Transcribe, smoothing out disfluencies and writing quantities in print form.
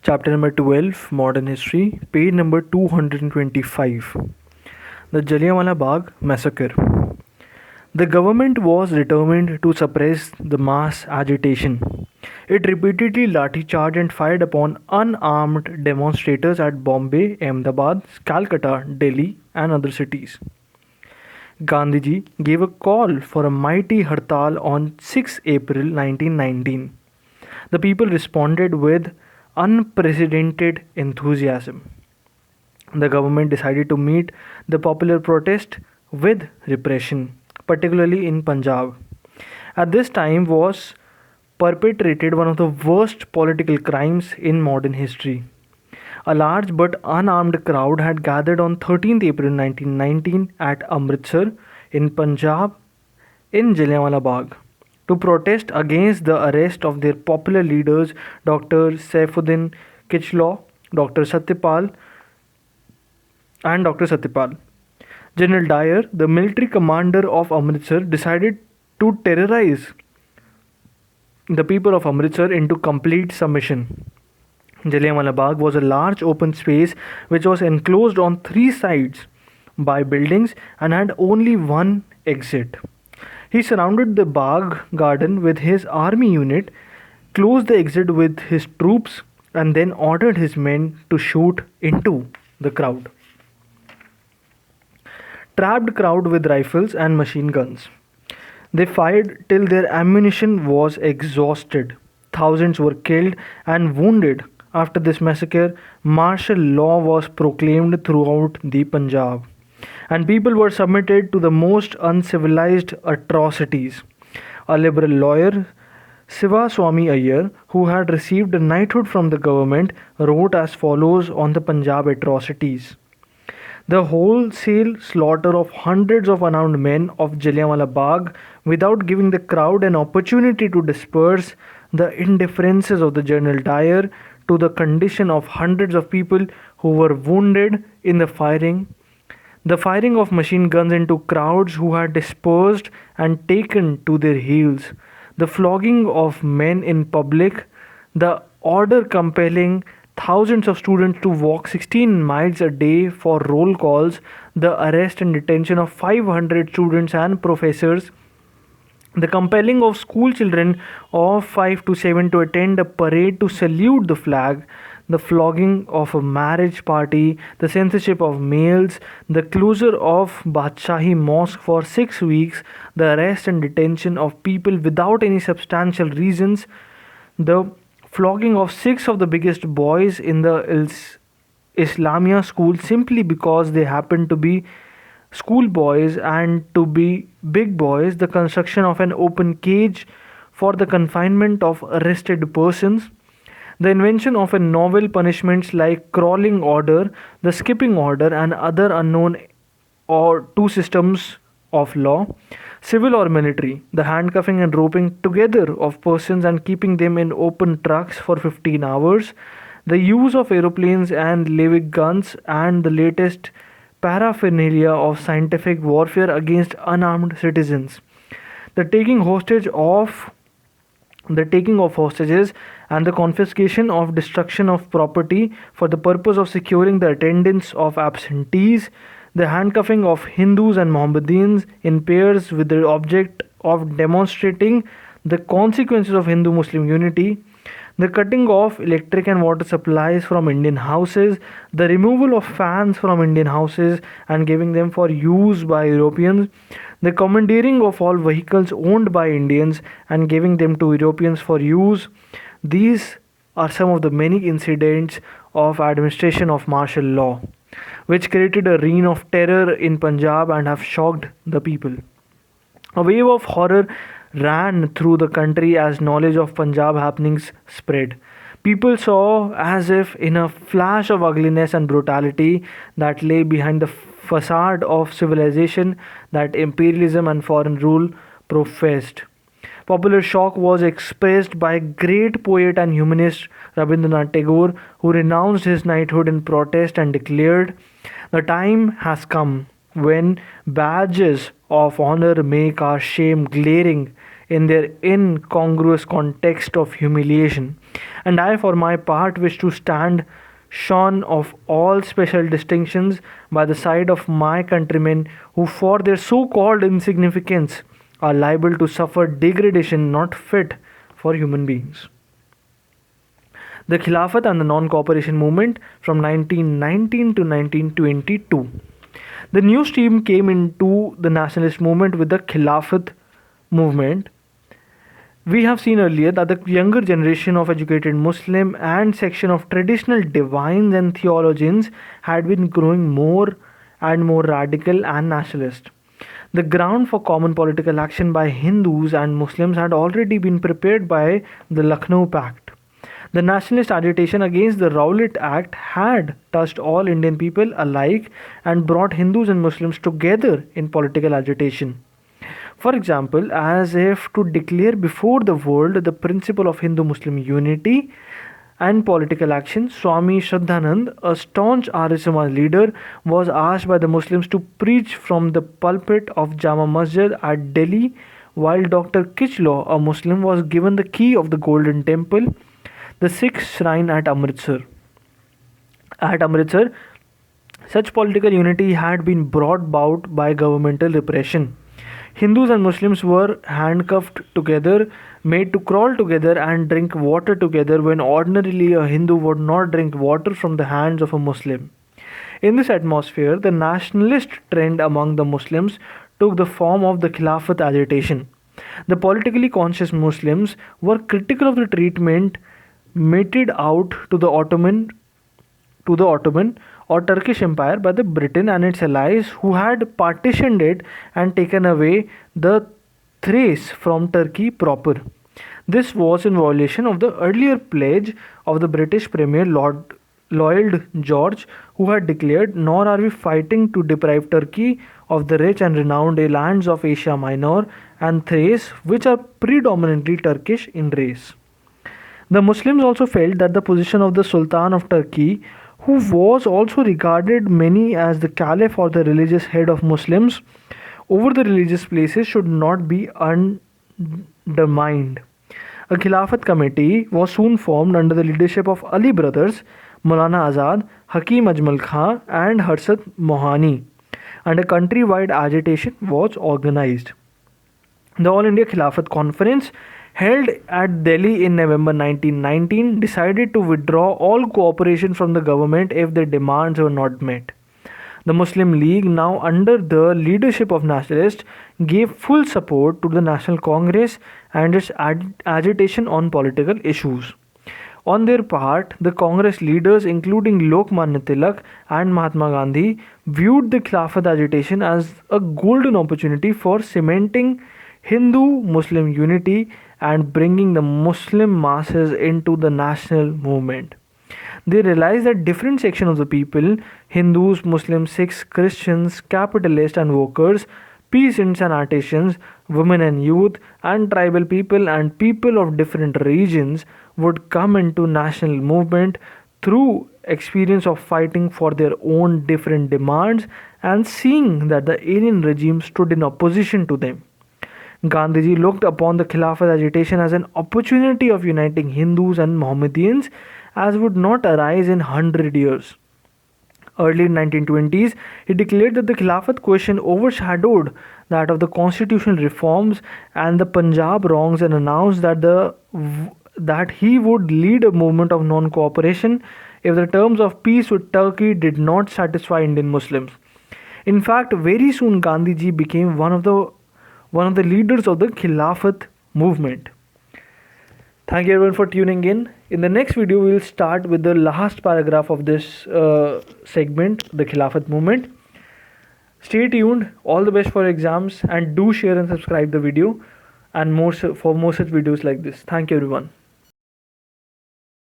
Chapter number 12, Modern History, page number 225. The Jallianwala Bagh Massacre. The government was determined to suppress the mass agitation. It repeatedly lathi charged and fired upon unarmed demonstrators at Bombay, Ahmedabad, Calcutta, Delhi, and other cities. Gandhiji gave a call for a mighty hartal on 6 April 1919. The people responded with unprecedented enthusiasm. The government decided to meet the popular protest with repression, particularly in Punjab. At this time was perpetrated one of the worst political crimes in modern history. A large but unarmed crowd had gathered on 13th April 1919 at Amritsar in Punjab in Jallianwala Bagh to protest against the arrest of their popular leaders Dr. Saifuddin Kichlaw, Dr. Satyapal and Dr. Satyapal. General Dyer, the military commander of Amritsar, decided to terrorize the people of Amritsar into complete submission. Jallianwala Bagh was a large open space which was enclosed on three sides by buildings and had only one exit. He surrounded the Bagh garden with his army unit, closed the exit with his troops, and then ordered his men to shoot into the crowd. Trapped crowd with rifles and machine guns. They fired till their ammunition was exhausted. Thousands were killed and wounded. After this massacre, martial law was proclaimed throughout the Punjab, and people were submitted to the most uncivilized atrocities. A liberal lawyer, Siva Swami Iyer, who had received a knighthood from the government, wrote as follows on the Punjab atrocities. The wholesale slaughter of hundreds of unarmed men of Jallianwala Bagh without giving the crowd an opportunity to disperse, the indifferences of the General Dyer to the condition of hundreds of people who were wounded in the firing of machine guns into crowds who had dispersed and taken to their heels, the flogging of men in public, the order compelling thousands of students to walk 16 miles a day for roll calls, the arrest and detention of 500 students and professors, the compelling of school children of 5 to 7 to attend a parade to salute the flag, the flogging of a marriage party, the censorship of males, the closure of Badshahi Mosque for 6 weeks, the arrest and detention of people without any substantial reasons, the flogging of 6 of the biggest boys in the Islamia school simply because they happened to be school boys and to be big boys, the construction of an open cage for the confinement of arrested persons, the invention of a novel punishments like crawling order, the skipping order, and other unknown or two systems of law, civil or military, the handcuffing and roping together of persons and keeping them in open trucks for 15 hours, the use of aeroplanes and live guns, and the latest paraphernalia of scientific warfare against unarmed citizens, the taking of hostages and the confiscation of destruction of property for the purpose of securing the attendance of absentees, the handcuffing of Hindus and Mohammedans in pairs with the object of demonstrating the consequences of Hindu-Muslim unity, the cutting off electric and water supplies from Indian houses, the removal of fans from Indian houses and giving them for use by Europeans, the commandeering of all vehicles owned by Indians and giving them to Europeans for use. These are some of the many incidents of administration of martial law, which created a reign of terror in Punjab and have shocked the people. A wave of horror ran through the country as knowledge of Punjab happenings spread. People saw as if in a flash of ugliness and brutality that lay behind the facade of civilization that imperialism and foreign rule professed. Popular shock was expressed by great poet and humanist Rabindranath Tagore, who renounced his knighthood in protest and declared, "The time has come when badges of honor make our shame glaring in their incongruous context of humiliation. And I, for my part, wish to stand shorn of all special distinctions by the side of my countrymen who, for their so called insignificance, are liable to suffer degradation not fit for human beings. The Khilafat and the non-cooperation movement from 1919 to 1922. The new stream came into the nationalist movement with the Khilafat movement. We have seen earlier that the younger generation of educated Muslim and section of traditional divines and theologians had been growing more and more radical and nationalist. The ground for common political action by Hindus and Muslims had already been prepared by the Lucknow Pact. The nationalist agitation against the Rowlatt Act had touched all Indian people alike and brought Hindus and Muslims together in political agitation. For example, as if to declare before the world the principle of Hindu-Muslim unity and political action, Swami Shraddhanand, a staunch Arya Samaj leader, was asked by the Muslims to preach from the pulpit of Jama Masjid at Delhi, while Dr. Kichlo, a Muslim, was given the key of the Golden Temple, the sixth shrine at Amritsar. At Amritsar, such political unity had been brought about by governmental repression. Hindus and Muslims were handcuffed together, made to crawl together and drink water together when ordinarily a Hindu would not drink water from the hands of a Muslim. In this atmosphere, the nationalist trend among the Muslims took the form of the Khilafat agitation. The politically conscious Muslims were critical of the treatment meted out to the Ottoman or Turkish Empire by the Britain and its allies, who had partitioned it and taken away the Thrace from Turkey proper. This was in violation of the earlier pledge of the British Premier Lord Lloyd George, who had declared, "Nor are we fighting to deprive Turkey of the rich and renowned lands of Asia Minor and Thrace, which are predominantly Turkish in race." The Muslims also felt that the position of the Sultan of Turkey, who was also regarded many as the caliph or the religious head of Muslims over the religious places, should not be undermined. A Khilafat committee was soon formed under the leadership of Ali brothers, Maulana Azad, Hakim Ajmal Khan and Harsat Mohani, and a countrywide agitation was organized. The All India Khilafat Conference, held at Delhi in November 1919, decided to withdraw all cooperation from the government if their demands were not met. The Muslim League, now under the leadership of nationalists, gave full support to the National Congress and its agitation on political issues. On their part, the Congress leaders, including Lokmanya Tilak and Mahatma Gandhi, viewed the Khilafat agitation as a golden opportunity for cementing Hindu-Muslim unity and bringing the Muslim masses into the national movement. They realized that different sections of the people, Hindus, Muslims, Sikhs, Christians, capitalists and workers, peasants and artisans, women and youth, and tribal people and people of different regions would come into national movement through experience of fighting for their own different demands and seeing that the alien regime stood in opposition to them. Gandhiji looked upon the Khilafat agitation as an opportunity of uniting Hindus and Mohammedans as would not arise in 100 years. Early in 1920s, he declared that the Khilafat question overshadowed that of the constitutional reforms and the Punjab wrongs and announced that he would lead a movement of non-cooperation if the terms of peace with Turkey did not satisfy Indian Muslims. In fact, very soon Gandhiji became one of the leaders of the Khilafat movement. Thank you everyone for tuning in. In the next video, we will start with the last paragraph of this segment, the Khilafat movement. Stay tuned. All the best for exams, and do share and subscribe the video and for more such videos like this. Thank you everyone.